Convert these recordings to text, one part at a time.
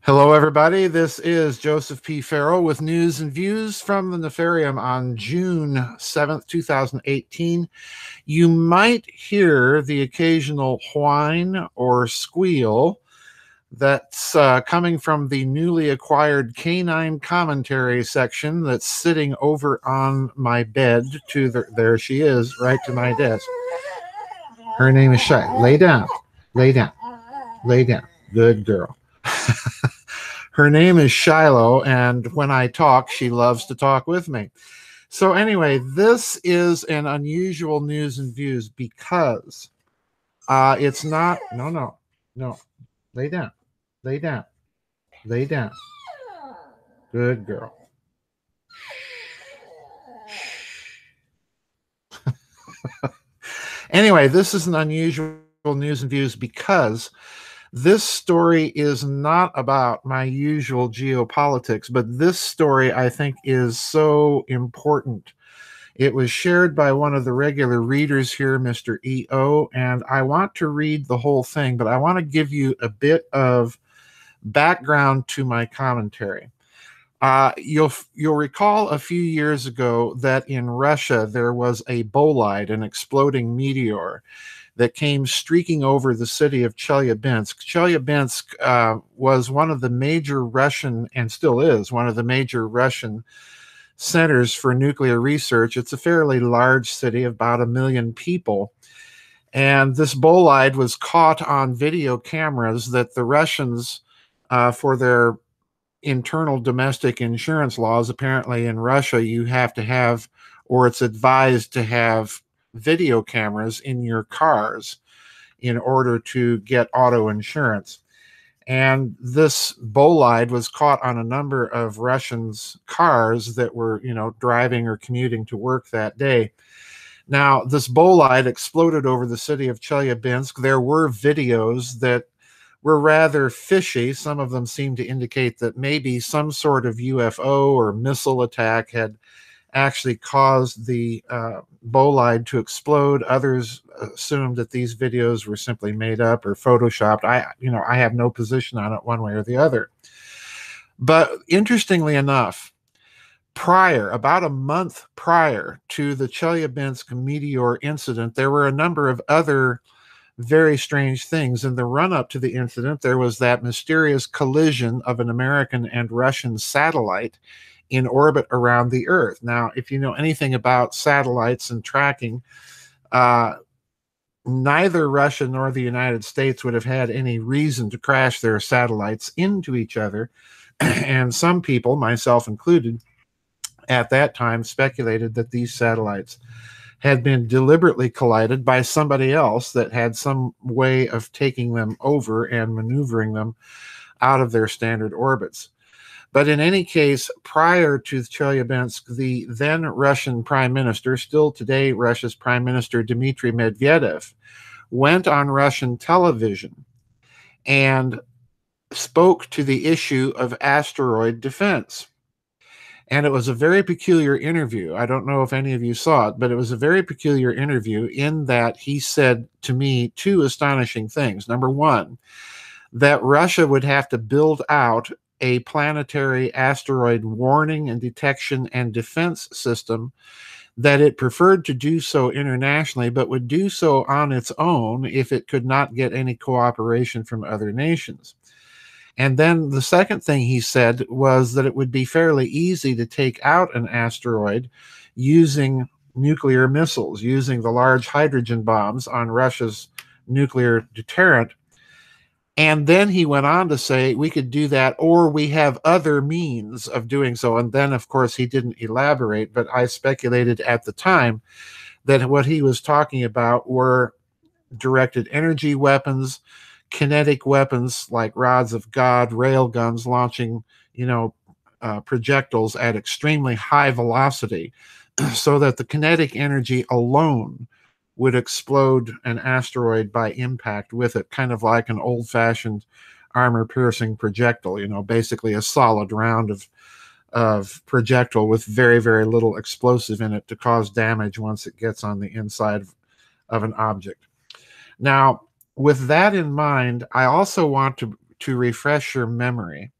Hello, everybody. This is Joseph P. Farrell with news and views from the Nefarium on June 7th, 2018. You might hear the occasional whine or squeal that's coming from the newly acquired canine commentary section that's sitting over on my bed. There she is, right to my desk. Her name is Shy. Lay down. Lay down. Lay down. Good girl. Her name is Shiloh, and when I talk, she loves to talk with me. So anyway, this is an unusual news and views because it's not, no. Lay down, lay down, lay down. Good girl. Anyway, this is an unusual news and views because this story is not about my usual geopolitics, but this story I think is so important. It was shared by one of the regular readers here, Mr. E.O., and I want to read the whole thing, but I want to give you a bit of background to my commentary. You'll recall a few years ago that in Russia there was a bolide, an exploding meteor, that came streaking over the city of Chelyabinsk. Chelyabinsk was one of the major Russian, and still is, one of the major Russian centers for nuclear research. It's a fairly large city of about 1 million people. And this bolide was caught on video cameras that the Russians, for their internal domestic insurance laws, apparently in Russia, you have to have, or it's advised to have, video cameras in your cars in order to get auto insurance. And this bolide was caught on a number of Russians' cars that were, driving or commuting to work that day. Now, this bolide exploded over the city of Chelyabinsk. There were videos that were rather fishy. Some of them seemed to indicate that maybe some sort of UFO or missile attack had actually caused the bolide to explode. Others assumed that these videos were simply made up or photoshopped. I have no position on it one way or the other. But interestingly enough, about a month prior to the Chelyabinsk meteor incident, there were a number of other very strange things. In the run-up to the incident, there was that mysterious collision of an American and Russian satellite in orbit around the Earth. Now, if you know anything about satellites and tracking, neither Russia nor the United States would have had any reason to crash their satellites into each other. And some people, myself included, at that time speculated that these satellites had been deliberately collided by somebody else that had some way of taking them over and maneuvering them out of their standard orbits. But in any case, prior to Chelyabinsk, the then Russian Prime Minister, still today Russia's Prime Minister Dmitry Medvedev, went on Russian television and spoke to the issue of asteroid defense. And it was a very peculiar interview. I don't know if any of you saw it, but it was a very peculiar interview in that he said to me two astonishing things. Number one, that Russia would have to build out a planetary asteroid warning and detection and defense system, that it preferred to do so internationally, but would do so on its own if it could not get any cooperation from other nations. And then the second thing he said was that it would be fairly easy to take out an asteroid using nuclear missiles, using the large hydrogen bombs on Russia's nuclear deterrent. And then he went on to say we could do that, or we have other means of doing so. And then, of course, he didn't elaborate, but I speculated at the time that what he was talking about were directed energy weapons, kinetic weapons like rods of God, rail guns launching, projectiles at extremely high velocity so that the kinetic energy alone would explode an asteroid by impact with it, kind of like an old-fashioned armor-piercing projectile, basically a solid round of projectile with very, very little explosive in it to cause damage once it gets on the inside of an object. Now, with that in mind, I also want to refresh your memory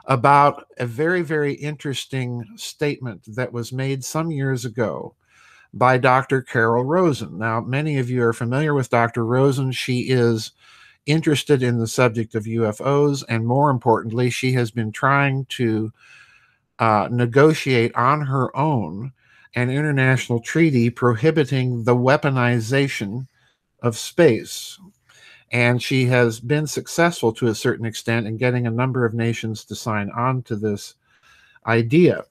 about a very, very interesting statement that was made some years ago by Dr. Carol Rosen. Now, many of you are familiar with Dr. Rosen. She is interested in the subject of UFOs, and more importantly, she has been trying to negotiate on her own an international treaty prohibiting the weaponization of space. And she has been successful to a certain extent in getting a number of nations to sign on to this idea.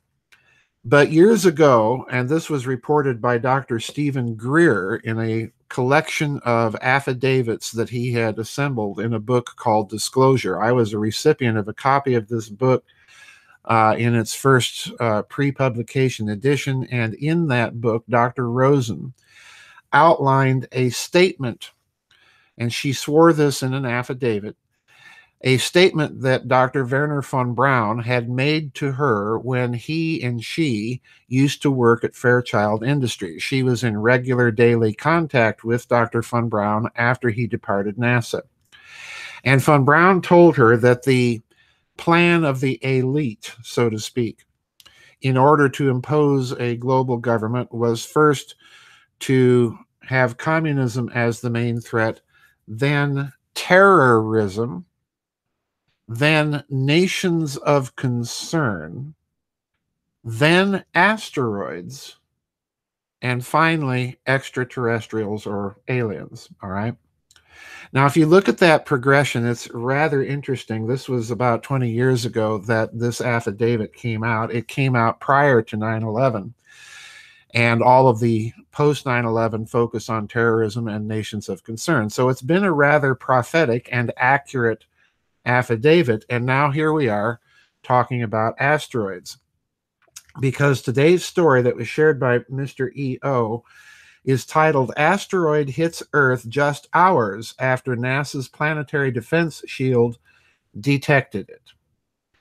But years ago, and this was reported by Dr. Stephen Greer in a collection of affidavits that he had assembled in a book called Disclosure. I was a recipient of a copy of this book in its first pre-publication edition, and in that book, Dr. Rosen outlined a statement, and she swore this in an affidavit, a statement that Dr. Werner von Braun had made to her when he and she used to work at Fairchild Industries. She was in regular daily contact with Dr. von Braun after he departed NASA. And von Braun told her that the plan of the elite, so to speak, in order to impose a global government was first to have communism as the main threat, then terrorism, then nations of concern, then asteroids, and finally extraterrestrials or aliens. All right. Now, if you look at that progression, it's rather interesting. This was about 20 years ago that this affidavit came out. It came out prior to 9/11, and all of the post 9/11 focus on terrorism and nations of concern. So it's been a rather prophetic and accurate affidavit. And now here we are talking about asteroids, because today's story that was shared by Mr. E.O. is titled "Asteroid Hits Earth Just Hours After NASA's Planetary Defense Shield Detected It."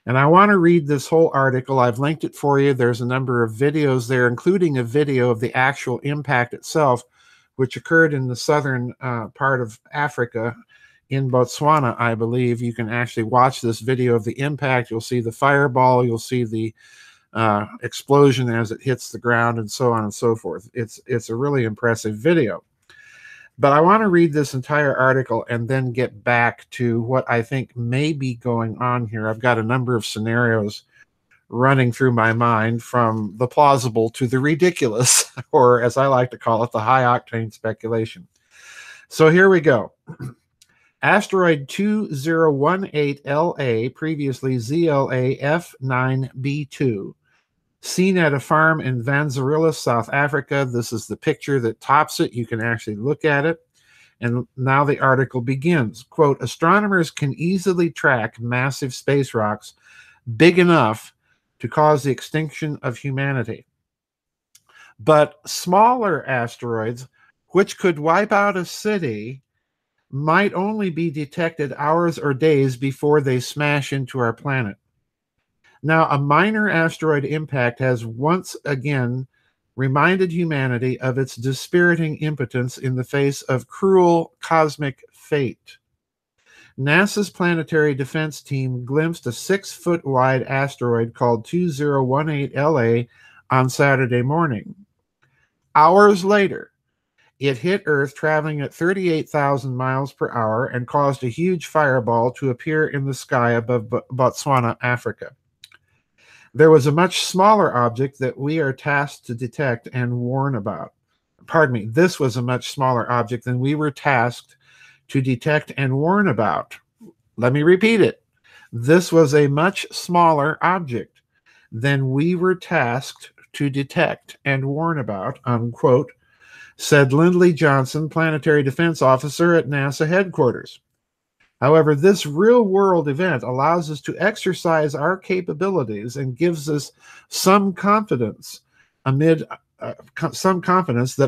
And I want to read this whole article. I've linked it for you. There's a number of videos there, including a video of the actual impact itself, which occurred in the southern part of Africa, in Botswana, I believe. You can actually watch this video of the impact. You'll see the fireball. You'll see the explosion as it hits the ground, and so on and so forth. It's a really impressive video. But I want to read this entire article and then get back to what I think may be going on here. I've got a number of scenarios running through my mind, from the plausible to the ridiculous, or as I like to call it, the high-octane speculation. So here we go. Asteroid 2018 LA, previously ZLA F9B2, seen at a farm in Vanzarilla, South Africa. This is the picture that tops it. You can actually look at it. And now the article begins. Quote, "Astronomers can easily track massive space rocks big enough to cause the extinction of humanity. But smaller asteroids, which could wipe out a city, might only be detected hours or days before they smash into our planet. Now, a minor asteroid impact has once again reminded humanity of its dispiriting impotence in the face of cruel cosmic fate. NASA's planetary defense team glimpsed a 6-foot wide asteroid called 2018 LA on Saturday morning. Hours later, it hit Earth traveling at 38,000 miles per hour and caused a huge fireball to appear in the sky above Botswana, Africa. There was a much smaller object that we are tasked to detect and warn about. Pardon me, this was a much smaller object than we were tasked to detect and warn about. Let me repeat it. This was a much smaller object than we were tasked to detect and warn about," unquote, said Lindley Johnson, planetary defense officer at NASA headquarters. However, this real-world event allows us to exercise our capabilities and gives us some confidence that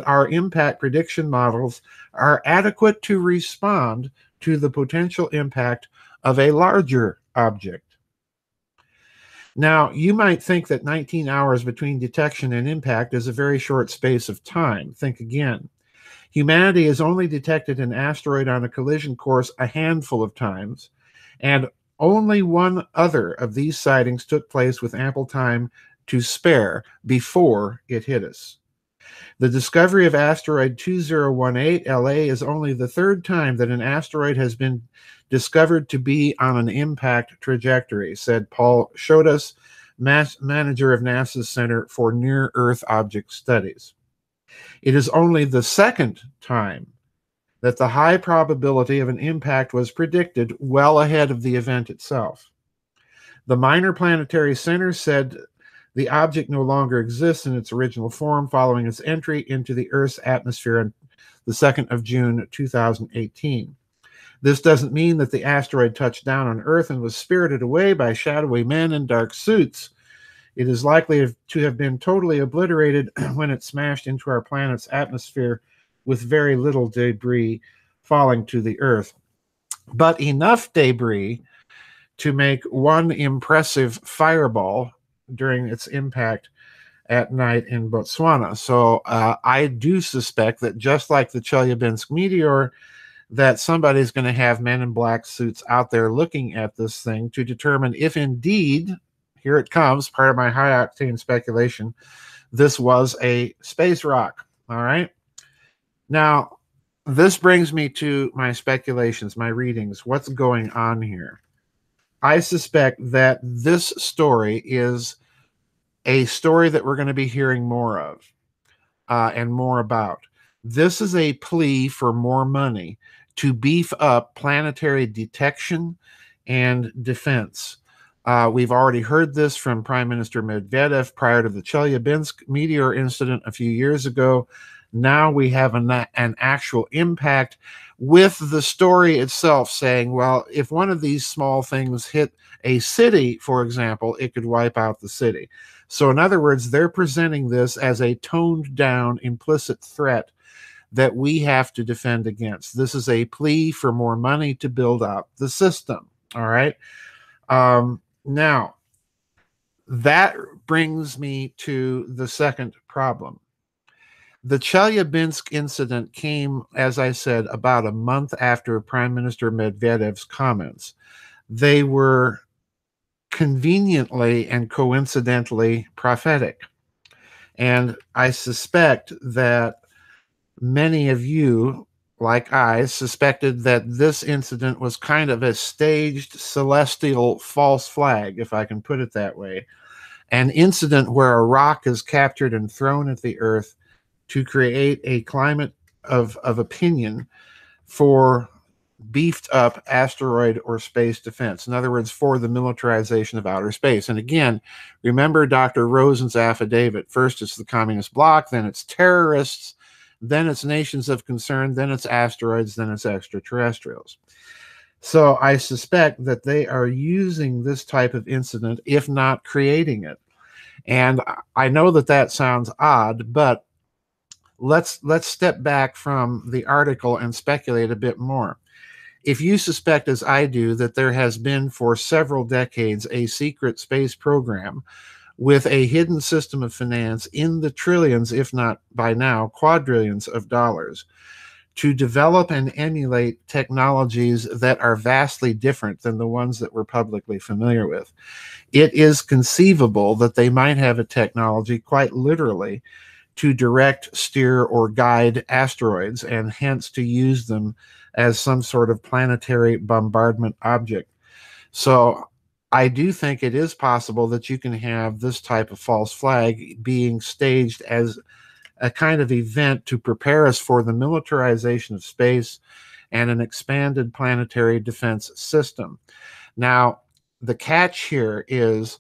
our impact prediction models are adequate to respond to the potential impact of a larger object. Now, you might think that 19 hours between detection and impact is a very short space of time. Think again. Humanity has only detected an asteroid on a collision course a handful of times, and Only one other of these sightings took place with ample time to spare before it hit us. The discovery of asteroid 2018 LA is only the third time that an asteroid has been discovered to be on an impact trajectory, said Paul Schodas, manager of NASA's Center for Near Earth Object Studies. It is only the second time that the high probability of an impact was predicted well ahead of the event itself. The Minor Planetary Center said the object no longer exists in its original form following its entry into the Earth's atmosphere on the 2nd of June 2018. This doesn't mean that the asteroid touched down on Earth and was spirited away by shadowy men in dark suits. It is likely to have been totally obliterated when it smashed into our planet's atmosphere with very little debris falling to the Earth, but enough debris to make one impressive fireball during its impact at night in Botswana. So I do suspect that just like the Chelyabinsk meteor, that somebody's going to have men in black suits out there looking at this thing to determine if indeed, here it comes, part of my high octane speculation, this was a space rock. All right. Now, this brings me to my speculations, my readings. What's going on here? I suspect that this story is a story that we're going to be hearing more of and more about. This is a plea for more money to beef up planetary detection and defense. We've already heard this from Prime Minister Medvedev prior to the Chelyabinsk meteor incident a few years ago. Now we have an actual impact with the story itself saying, well, if one of these small things hit a city, for example, it could wipe out the city. So in other words, they're presenting this as a toned down implicit threat that we have to defend against. This is a plea for more money to build up the system. All right. Now, that brings me to the second problem. The Chelyabinsk incident came, as I said, about a month after Prime Minister Medvedev's comments. They were conveniently and coincidentally prophetic. And I suspect that many of you, like I, suspected that this incident was kind of a staged celestial false flag, if I can put it that way. An incident where a rock is captured and thrown at the Earth to create a climate of opinion for beefed up asteroid or space defense. In other words, for the militarization of outer space. And again, remember Dr. Rosen's affidavit. First it's the communist bloc, then it's terrorists, then it's nations of concern, then it's asteroids, then it's extraterrestrials. So I suspect that they are using this type of incident, if not creating it. And I know that that sounds odd, but let's step back from the article and speculate a bit more. If you suspect, as I do, that there has been for several decades a secret space program with a hidden system of finance in the trillions, if not by now quadrillions of dollars, to develop and emulate technologies that are vastly different than the ones that we're publicly familiar with, it is conceivable that they might have a technology, quite literally, to direct, steer, or guide asteroids, and hence to use them as some sort of planetary bombardment object. So I do think it is possible that you can have this type of false flag being staged as a kind of event to prepare us for the militarization of space and an expanded planetary defense system. Now, the catch here is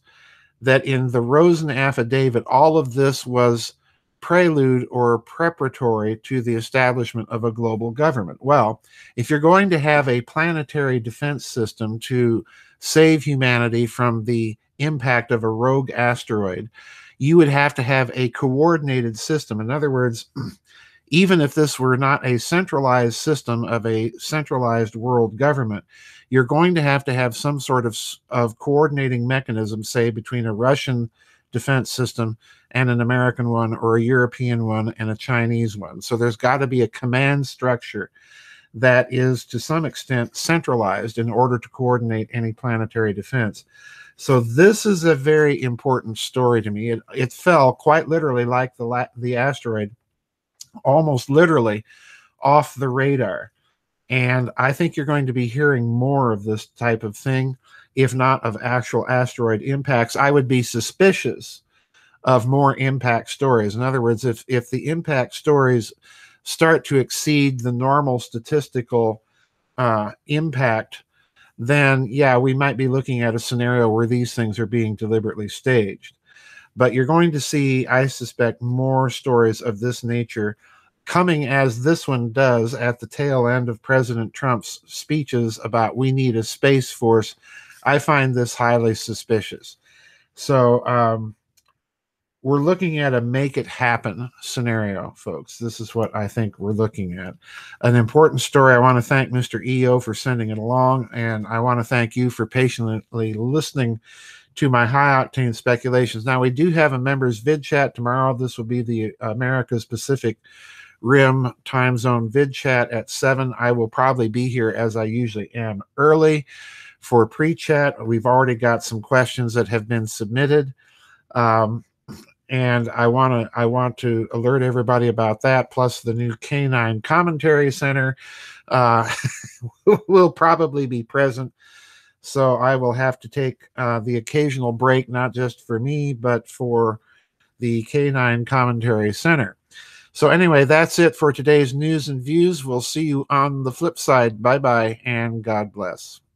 that in the Rosen affidavit, all of this was prelude or preparatory to the establishment of a global government. Well, if you're going to have a planetary defense system to save humanity from the impact of a rogue asteroid, you would have to have a coordinated system. In other words, even if this were not a centralized system of a centralized world government, you're going to have some sort of coordinating mechanism, say, between a Russian defense system and an American one, or a European one and a Chinese one. So there's got to be a command structure that is to some extent centralized in order to coordinate any planetary defense. So this is a very important story to me. It fell quite literally like the asteroid, almost literally off the radar. And I think you're going to be hearing more of this type of thing, if not of actual asteroid impacts. I would be suspicious of more impact stories. In other words, if the impact stories start to exceed the normal statistical impact, then yeah, we might be looking at a scenario where these things are being deliberately staged. But you're going to see, I suspect, more stories of this nature coming, as this one does at the tail end of President Trump's speeches about we need a space force. I find this highly suspicious. So we're looking at a make it happen scenario, folks. This is what I think we're looking at. An important story. I want to thank Mr. EO for sending it along, and I want to thank you for patiently listening to my high octane speculations. Now, we do have a members vid chat tomorrow. This will be the America's Pacific Rim time zone vid chat at 7. I will probably be here, as I usually am, early for pre-chat. We've already got some questions that have been submitted. And I want to alert everybody about that. Plus, the new Canine Commentary Center will probably be present. So I will have to take the occasional break, not just for me, but for the Canine Commentary Center. So anyway, that's it for today's news and views. We'll see you on the flip side. Bye-bye, and God bless.